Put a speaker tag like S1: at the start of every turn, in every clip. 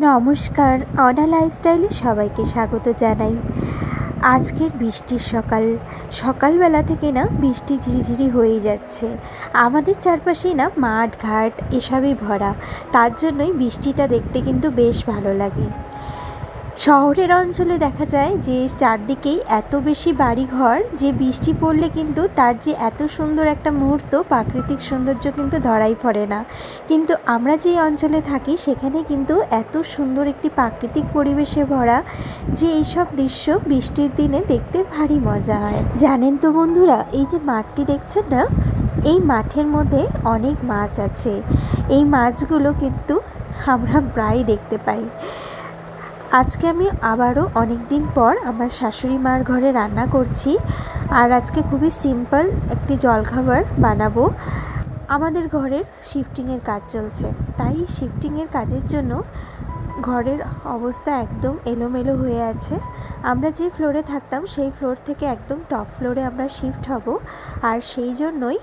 S1: নমস্কার, অনা লাইফস্টাইলে সবাইকে স্বাগত জানাই। আজকের বৃষ্টির সকালবেলা থেকে না বৃষ্টি ঝিরিঝিরি হয়েই যাচ্ছে। আমাদের চারপাশেই না মাঠ ঘাট এসবই ভরা, তার জন্যই বৃষ্টিটা দেখতে কিন্তু বেশ ভালো লাগে। শহরের অঞ্চলে দেখা যায় যে চারদিকেই এত বেশি বাড়িঘর যে বৃষ্টি পড়লে কিন্তু তার যে এত সুন্দর একটা মুহূর্ত, প্রাকৃতিক সৌন্দর্য কিন্তু ধরাই পড়ে না। কিন্তু আমরা যে অঞ্চলে থাকি সেখানে কিন্তু এত সুন্দর একটি প্রাকৃতিক পরিবেশে ভরা যে এইসব দৃশ্য বৃষ্টির দিনে দেখতে ভারী মজা হয়। জানেন তো বন্ধুরা, এই যে মাঠটি দেখছেন না, এই মাঠের মধ্যে অনেক মাছ আছে। এই মাছগুলো কিন্তু আমরা প্রায়ই দেখতে পাই। আজকে আমি আবারও অনেক দিন পর আমার শাশুড়ি মার ঘরে রান্না করছি, আর আজকে খুবই সিম্পল একটি জলখাবার বানাবো। আমাদের ঘরের শিফটিংয়ের কাজ চলছে, তাই শিফটিংয়ের কাজের জন্য ঘরের অবস্থা একদম এলোমেলো হয়ে আছে। আমরা যে ফ্লোরে থাকতাম সেই ফ্লোর থেকে একদম টপ ফ্লোরে আমরা শিফট হব, আর সেই জন্যই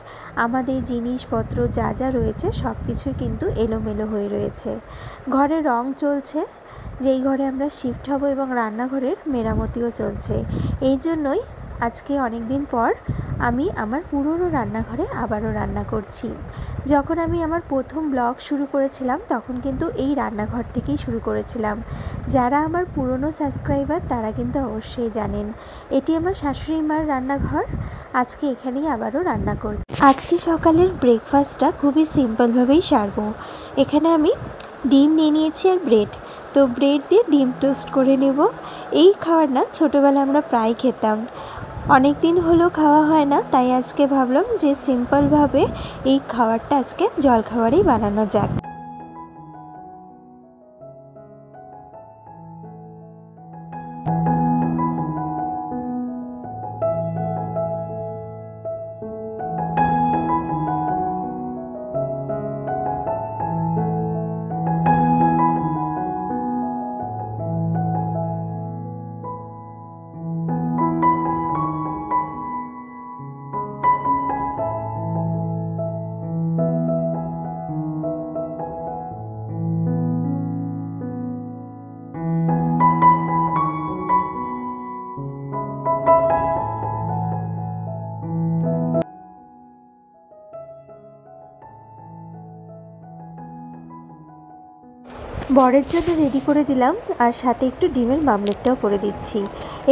S1: আমাদের জিনিসপত্র যা যা রয়েছে সব কিছুই কিন্তু এলোমেলো হয়ে রয়েছে। ঘরে রং চলছে, যেই ঘরে আমরা শিফট হব, এবং রান্নাঘরের মেরামতিও চলছে। এই জন্যই আজকে অনেক দিন পর আমি আমার পুরনো রান্নাঘরে আবারও রান্না করছি। যখন আমি আমার প্রথম ব্লগ শুরু করেছিলাম তখন কিন্তু এই রান্নাঘর থেকেই শুরু করেছিলাম। যারা আমার পুরনো সাবস্ক্রাইবার তারা কিন্তু অবশ্যই জানেন এটি আমার শাশুড়ি মার রান্নাঘর। আজকে এখানেই আবারও রান্না করছি। আজকে সকালের ব্রেকফাস্টটা খুবই সিম্পলভাবেই সারবো। এখানে আমি ডিম নিয়ে নিয়েছি আর ব্রেড। তো ব্রেড দিয়ে ডিম টোস্ট করে নেব। এই খাবার না ছোটোবেলা আমরা প্রায় খেতাম, অনেক দিন হলো খাওয়া হয় না, তাই আজকে ভাবলাম যে সিম্পলভাবে এই খাবারটা আজকে জলখাবারেই বানানো যাক। বরের জন্য রেডি করে দিলাম, আর সাথে একটু ডিমের মামলেটটাও করে দিচ্ছি।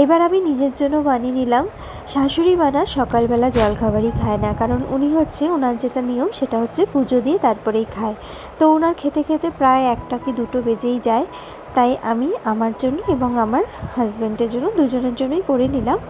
S1: এবার আমি নিজের জন্য বানিয়ে নিলাম। শাশুড়ি মানা সকালবেলা জলখাবারই খায় না, কারণ উনি ওনার যেটা নিয়ম সেটা হচ্ছে পুজো দিয়ে তারপরেই খায়। তো ওনার খেতে খেতে প্রায় 1টা কি 2টো বেজেই যায়, তাই আমি আমার জন্য এবং আমার হাজব্যান্ডের জন্য দুজনের জন্যই করে নিলাম।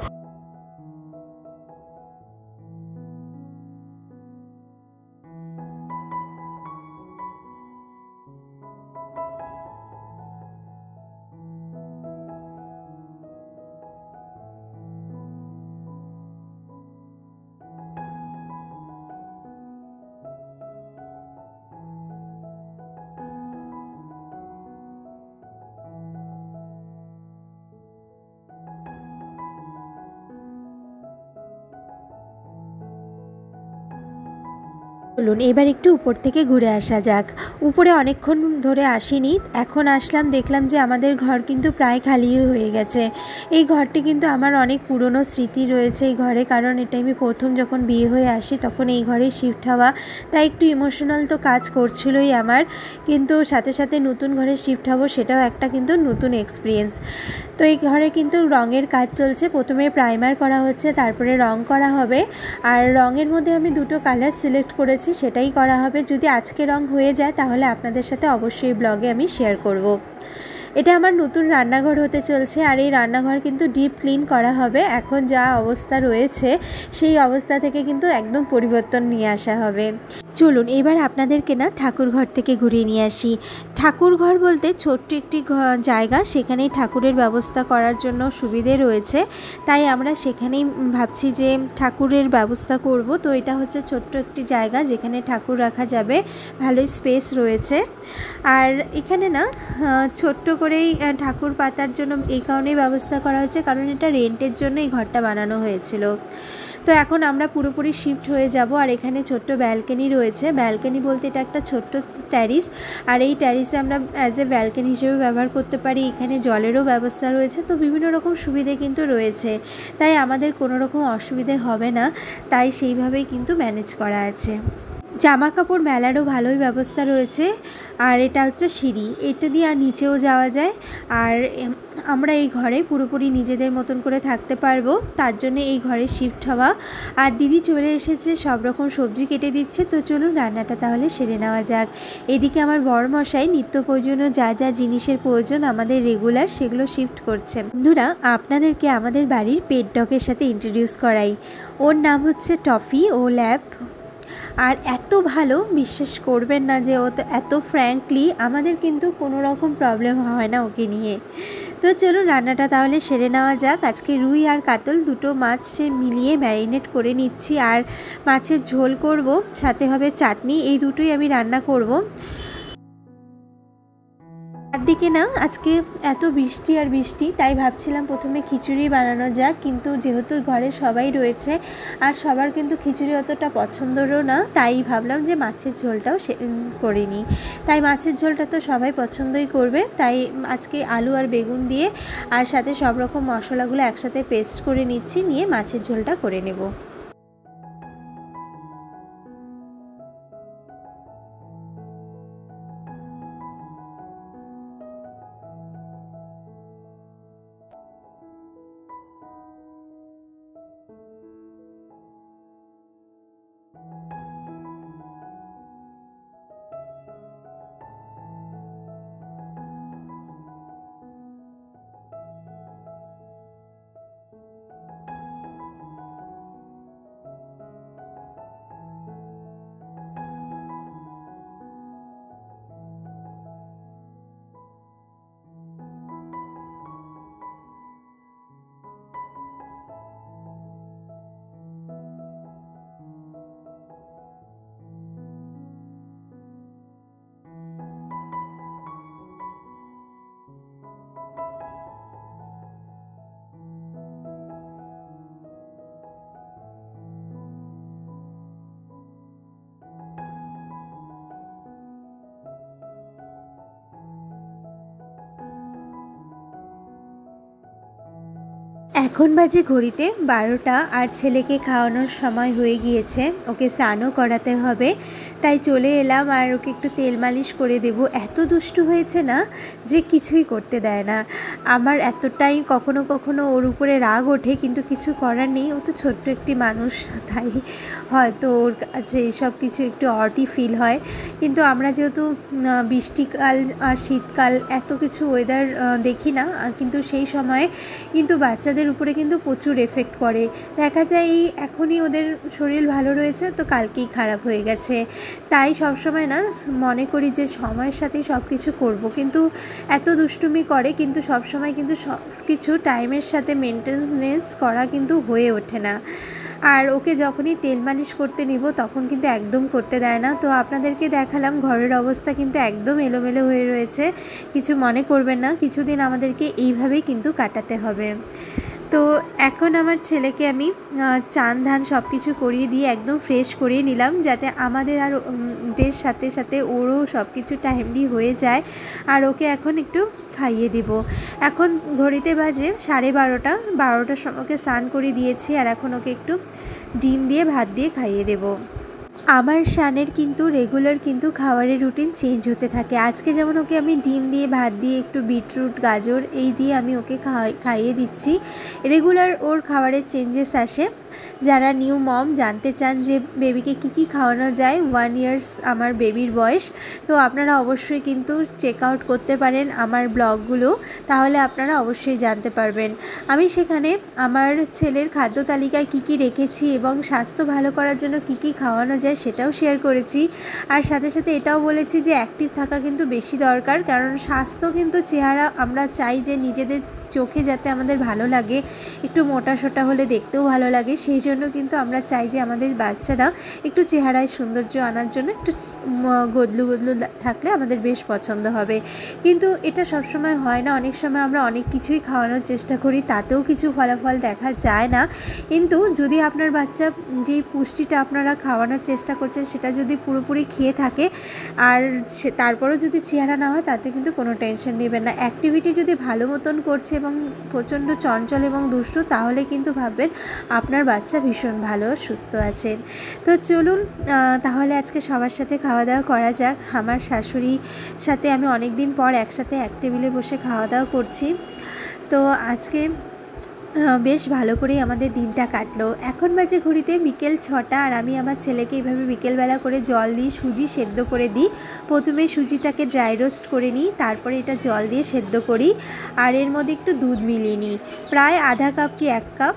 S1: চলুন এবার একটু উপর থেকে ঘুরে আসা যাক। উপরে অনেকক্ষণ ধরে আসিনি, এখন আসলাম, দেখলাম যে আমাদের ঘর কিন্তু প্রায় খালি হয়ে গেছে। এই ঘরটি কিন্তু আমার অনেক পুরনো স্মৃতি রয়েছে এই ঘরে, কারণ এটা আমি প্রথম যখন বিয়ে হয়ে আসি তখন এই ঘরে শিফট হওয়া, তাই একটু ইমোশনাল তো কাজ করছিলই আমার। কিন্তু সাথে সাথে নতুন ঘরে শিফট হব, সেটাও একটা কিন্তু নতুন এক্সপিরিয়েন্স। তো এই ঘরে কিন্তু রঙের কাজ চলছে, প্রথমে প্রাইমার করা হচ্ছে, তারপরে রং করা হবে। আর রঙের মধ্যে আমি 2টো কালার সিলেক্ট করেছি, সেটাই করা হবে। যদি আজকে রং হয়ে যায় তাহলে আপনাদের সাথে অবশ্যই ব্লগে আমি শেয়ার করব। এটা আমার নতুন রান্নাঘর হতে চলছে, আর এই রান্নাঘর কিন্তু ডিপ ক্লিন করা হবে। এখন যা অবস্থা রয়েছে সেই অবস্থা থেকে কিন্তু একদম পরিবর্তন নিয়ে আসা হবে। চলুন এবার আপনাদেরকে না ঠাকুর ঘর থেকে ঘুরিয়ে নিয়ে আসি। ঠাকুর ঘর বলতে ছোট্ট একটি জায়গা, সেখানেই ঠাকুরের ব্যবস্থা করার জন্য সুবিধে রয়েছে, তাই আমরা সেখানেই ভাবছি যে ঠাকুরের ব্যবস্থা করব। তো এটা হচ্ছে ছোট্ট একটি জায়গা যেখানে ঠাকুর রাখা যাবে, ভালোই স্পেস রয়েছে। আর এখানে না ছোট্ট করেই ঠাকুর পাতার জন্য এই কারণেই ব্যবস্থা করা হয়েছে, কারণ এটা রেন্টের জন্য এই ঘরটা বানানো হয়েছিল। তো এখন আমরা পুরোপুরি শিফট হয়ে যাব। আর এখানে ছোট্ট ব্যালকনি রয়েছে, ব্যালকনি বলতে এটা একটা ছোট্ট ট্যারিস, আর এই ট্যারিসে আমরা অ্যাজ এ ব্যালকনি হিসেবে ব্যবহার করতে পারি। এখানে জলেরও ব্যবস্থা রয়েছে, তো বিভিন্ন রকম সুবিধে কিন্তু রয়েছে, তাই আমাদের কোনো রকম অসুবিধে হবে না, তাই সেইভাবেই কিন্তু ম্যানেজ করা আছে। জামা কাপড় মেলারও ভালোই ব্যবস্থা রয়েছে। আর এটা হচ্ছে সিঁড়ি, এটা দিয়ে আর নিচেও যাওয়া যায়। আর আমরা এই ঘরে পুরোপুরি নিজেদের মতন করে থাকতে পারবো, তার জন্য এই ঘরে শিফট হওয়া। আর দিদি চলে এসেছে, সব রকম সবজি কেটে দিচ্ছে। তো চলুন রান্নাটা তাহলে সেরে নেওয়া যাক। এদিকে আমার বরমশাই নিত্য প্রয়োজনীয় যা যা জিনিসের প্রয়োজন আমাদের রেগুলার, সেগুলো শিফট করছে। বন্ধুরা, আপনাদেরকে আমাদের বাড়ির পেট ডগের সাথে ইন্ট্রোডিউস করাই। ওর নাম হচ্ছে টফি, ও ল্যাব। আর এত ভালো, বিশ্বাস করবেন না যে ও তো এত ফ্র্যাঙ্কলি, আমাদের কিন্তু কোনো রকম প্রবলেম হয় না ওকে নিয়ে। তো চলুন রান্নাটা তাহলে সেরে নেওয়া যাক। আজকে রুই আর কাতল দুটো মাছ মিলিয়ে ম্যারিনেট করে নিচ্ছি, আর মাছের ঝোল করব, সাথে হবে চাটনি। এই দুটোই আমি রান্না করব। একদিকে না আজকে এত বৃষ্টি আর বৃষ্টি, তাই ভাবছিলাম প্রথমে খিচুড়ি বানানো যাক, কিন্তু যেহেতু ঘরে সবাই রয়েছে আর সবার কিন্তু খিচুড়ি অতটা পছন্দরও না, তাই ভাবলাম যে মাছের ঝোলটাও করে নিই। তাই মাছের ঝোলটা তো সবাই পছন্দই করবে, তাই আজকে আলু আর বেগুন দিয়ে আর সাথে সব রকম মশলাগুলো একসাথে পেস্ট করে নিচ্ছি, নিয়ে মাছের ঝোলটা করে নেব। এখন বাজে ঘড়িতে 12টা, আর ছেলেকে খাওয়ানোর সময় হয়ে গিয়েছে, ওকে স্নানও করাতে হবে, তাই চলে এলাম আর ওকে একটু তেল মালিশ করে দেব। এত দুষ্টু হয়েছে না যে কিছুই করতে দেয় না। আমার এতটাই কখনো কখনো ওর উপরে রাগ ওঠে, কিন্তু কিছু করার নেই, ও তো ছোট্ট একটি মানুষ, তাই হয়তো ওর কাছে সব কিছু একটু অডই ফিল হয়। কিন্তু আমরা যেহেতু বৃষ্টিকাল আর শীতকাল এত কিছু ওয়েদার দেখি না, কিন্তু সেই সময় কিন্তু বাচ্চাদের উপরে কিন্তু প্রচুর এফেক্ট পড়ে। দেখা যায় এই এখনই ওদের শরীর ভালো রয়েছে, তো কালকেই খারাপ হয়ে গেছে। তাই সবসময় না মনে করি যে সময়ের সাথেই সব কিছু করবো, কিন্তু এত দুষ্টুমি করে, কিন্তু সবসময় কিন্তু সব কিছু টাইমের সাথে মেনটেনেন্স করা কিন্তু হয়ে ওঠে না। আর ওকে যখনই তেল মালিশ করতে নিব তখন কিন্তু একদম করতে দেয় না। তো আপনাদেরকে দেখালাম ঘরের অবস্থা কিন্তু একদম এলোমেলো হয়ে রয়েছে, কিছু মনে করবেন না, কিছুদিন আমাদেরকে এইভাবেই কিন্তু কাটাতে হবে। তো এখন আমার ছেলেকে আমি চান ধান সব কিছু করিয়ে দিয়ে একদম ফ্রেশ করিয়ে নিলাম, যাতে আমাদের আর ওদের সাথে সাথে ওরও সব কিছু টাইমলি হয়ে যায়। আর ওকে এখন একটু খাইয়ে দিব। এখন ঘড়িতে বাজে 12:30, 12টার সময় ওকে স্নান করে দিয়েছি, আর এখন ওকে একটু ডিম দিয়ে ভাত দিয়ে খাইয়ে দেব। আমার শানের কিন্তু রেগুলার কিন্তু খাবারের রুটিন চেঞ্জ হতে থাকে। আজকে যেমন ওকে আমি ডিম দিয়ে ভাত দিয়ে একটু বিটরুট গাজর এই দিয়ে আমি ওকে খাইয়ে দিচ্ছি। রেগুলার ওর খাবারের চেঞ্জেস আসে। যারা নিউ মম জানতে চান যে বেবিকে কী খাওয়ানো যায়, 1 ইয়ার্স আমার বেবির বয়স, তো আপনারা অবশ্যই কিন্তু চেক আউট করতে পারেন আমার ব্লগগুলো, তাহলে আপনারা অবশ্যই জানতে পারবেন। আমি সেখানে আমার ছেলের খাদ্য তালিকায় কী রেখেছি এবং স্বাস্থ্য ভালো করার জন্য কী খাওয়ানো যায় সেটাও শেয়ার করেছি। আর সাথে সাথে এটাও বলেছি যে অ্যাক্টিভ থাকা কিন্তু বেশি দরকার, কারণ স্বাস্থ্য কিন্তু চেহারা, আমরা চাই যে নিজেদের চোখে যাতে আমাদের ভালো লাগে, একটু মোটা সোটা হলে দেখতেও ভালো লাগে, সেই জন্য কিন্তু আমরা চাই যে আমাদের বাচ্চারা একটু চেহারায় সৌন্দর্য আনার জন্য একটু গদলু গদলু থাকলে আমাদের বেশ পছন্দ হবে। কিন্তু এটা সবসময় হয় না, অনেক সময় আমরা অনেক কিছুই খাওয়ানোর চেষ্টা করি, তাতেও কিছু ফলাফল দেখা যায় না। কিন্তু যদি আপনার বাচ্চা যে পুষ্টিটা আপনারা খাওয়ানোর চেষ্টা করছেন সেটা যদি পুরোপুরি খেয়ে থাকে আর তারপরেও যদি চেহারা না হয়, তাতে কিন্তু কোনো টেনশন নেবেন না। অ্যাক্টিভিটি যদি ভালো মতন করছে এবং প্রচণ্ড চঞ্চল এবং দুষ্টু, তাহলে কিন্তু ভাববেন আপনার বাচ্চা ভীষণ ভালো সুস্থ আছেন। তো চলুন তাহলে আজকে সবার সাথে খাওয়া দাওয়া করা যাক। আমার শাশুড়ির সাথে আমি অনেক দিন পর একসাথে এক টেবিলে বসে খাওয়া দাওয়া করছি। তো আজকে বেশ ভালো করেই আমাদের দিনটা কাটলো। এখন বাজে ঘড়িতে বিকেল 6টা, আর আমি আমার ছেলেকে এইভাবে বিকেলবেলা করে জল দিয়ে সুজি সেদ্ধ করে দিই। প্রথমে সুজিটাকে ড্রাই রোস্ট করে নিই, তারপরে এটা জল দিয়ে সেদ্ধ করি, আর এর মধ্যে একটু দুধ মিলিয়ে নিই, প্রায় আধা কাপ কি 1 কাপ।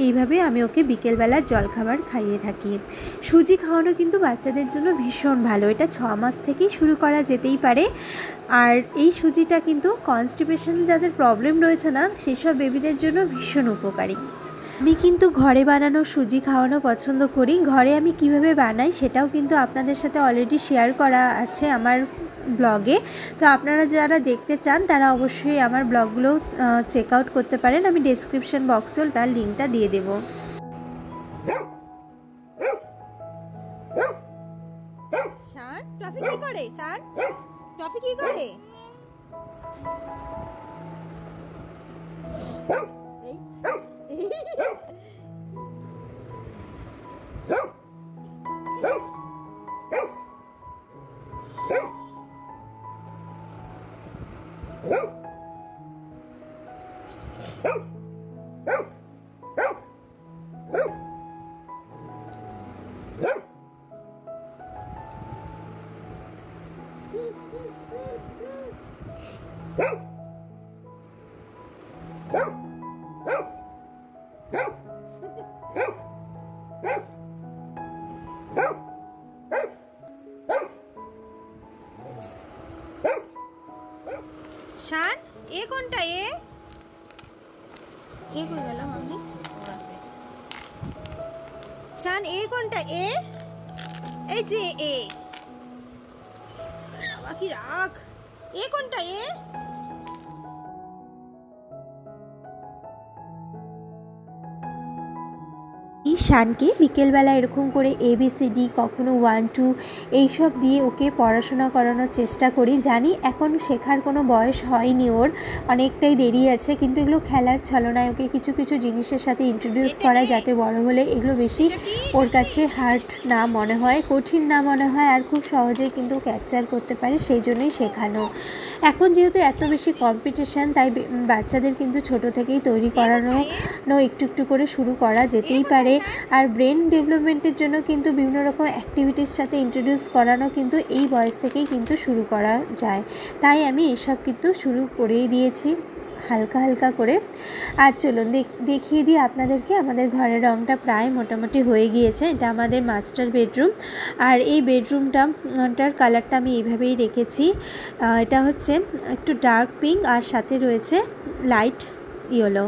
S1: এইভাবে আমি ওকে বিকেলবেলার জলখাবার খাইয়ে থাকি। সুজি খাওয়ানো কিন্তু বাচ্চাদের জন্য ভীষণ ভালো, এটা 6 মাস থেকেই শুরু করা যেতেই পারে। আর এই সুজিটা কিন্তু কনস্টিপেশন যাদের প্রবলেম রয়েছে না, সেসব বেবিদের জন্য ভীষণ উপকারী। আমি কিন্তু ঘরে বানানো সুজি খাওয়ানো পছন্দ করি। ঘরে আমি কিভাবে বানাই সেটাও কিন্তু আপনাদের সাথে অলরেডি শেয়ার করা আছে আমার ব্লগে। তো আপনারা যারা দেখতে চান তারা অবশ্যই আমার ব্লগগুলো চেক আউট করতে পারেন, আমি ডেসক্রিপশন বক্সেও তার লিঙ্কটা দিয়ে দেবো। টফি কি করে? শান, এ কোনটা? এ কই গেল মাম্মি? শান, এ কোনটা? এই যে এ, বাকি রাখ। এ কোনটা? এই শানকে বিকেলবেলা এরকম করে ABCD, কখনো 1 2 এইসব দিয়ে ওকে পড়াশোনা করানোর চেষ্টা করি। জানি এখন শেখার কোনো বয়স হয়নি, ওর অনেকটাই দেরি আছে, কিন্তু এগুলো খেলার ছলনায় ওকে কিছু কিছু জিনিসের সাথে ইন্ট্রোডিউস করা, যাতে বড় হলে এগুলো বেশি ওর কাছে হার্ড না মনে হয়, কঠিন না মনে হয়, আর খুব সহজেই কিন্তু ক্যাপচার করতে পারে, সেই জন্যই শেখানো। এখন যেহেতু এত বেশি কম্পিটিশান, তাই বাচ্চাদের কিন্তু ছোট থেকেই তৈরি করানো একটু একটু করে শুরু করা যেতেই পারে। আর ব্রেন ডেভেলপমেন্টের জন্য কিন্তু বিভিন্ন রকম অ্যাক্টিভিটির সাথে ইন্ট্রোডিউস করানো কিন্তু এই বয়স থেকেই কিন্তু শুরু করা যায়। তাই আমি এসব কিন্তু শুরু করেই দিয়েছি হালকা হালকা করে। আর চলুন দেখিয়ে দিই আপনাদেরকে, আমাদের ঘরের রঙটা প্রায় মোটামুটি হয়ে গিয়েছে। এটা আমাদের মাস্টার বেডরুম, আর এই বেডরুমটার কালারটা আমি এইভাবেই রেখেছি। এটা হচ্ছে একটু ডার্ক পিঙ্ক, আর সাথে রয়েছে লাইট ইয়েলো।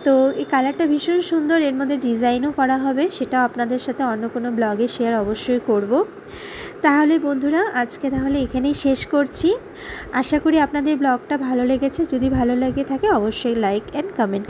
S1: তো এই কালারটা ভীষণ সুন্দর, এর মধ্যে ডিজাইনও করা হবে, সেটাও আপনাদের সাথে অন্য কোনো ব্লগে শেয়ার অবশ্যই করব। তাহলে বন্ধুরা, আজকে তাহলে এখানেই শেষ করছি। আশা করি আপনাদের ব্লগটা ভালো লেগেছে। যদি ভালো লেগে থাকে অবশ্যই লাইক অ্যান্ড কমেন্ট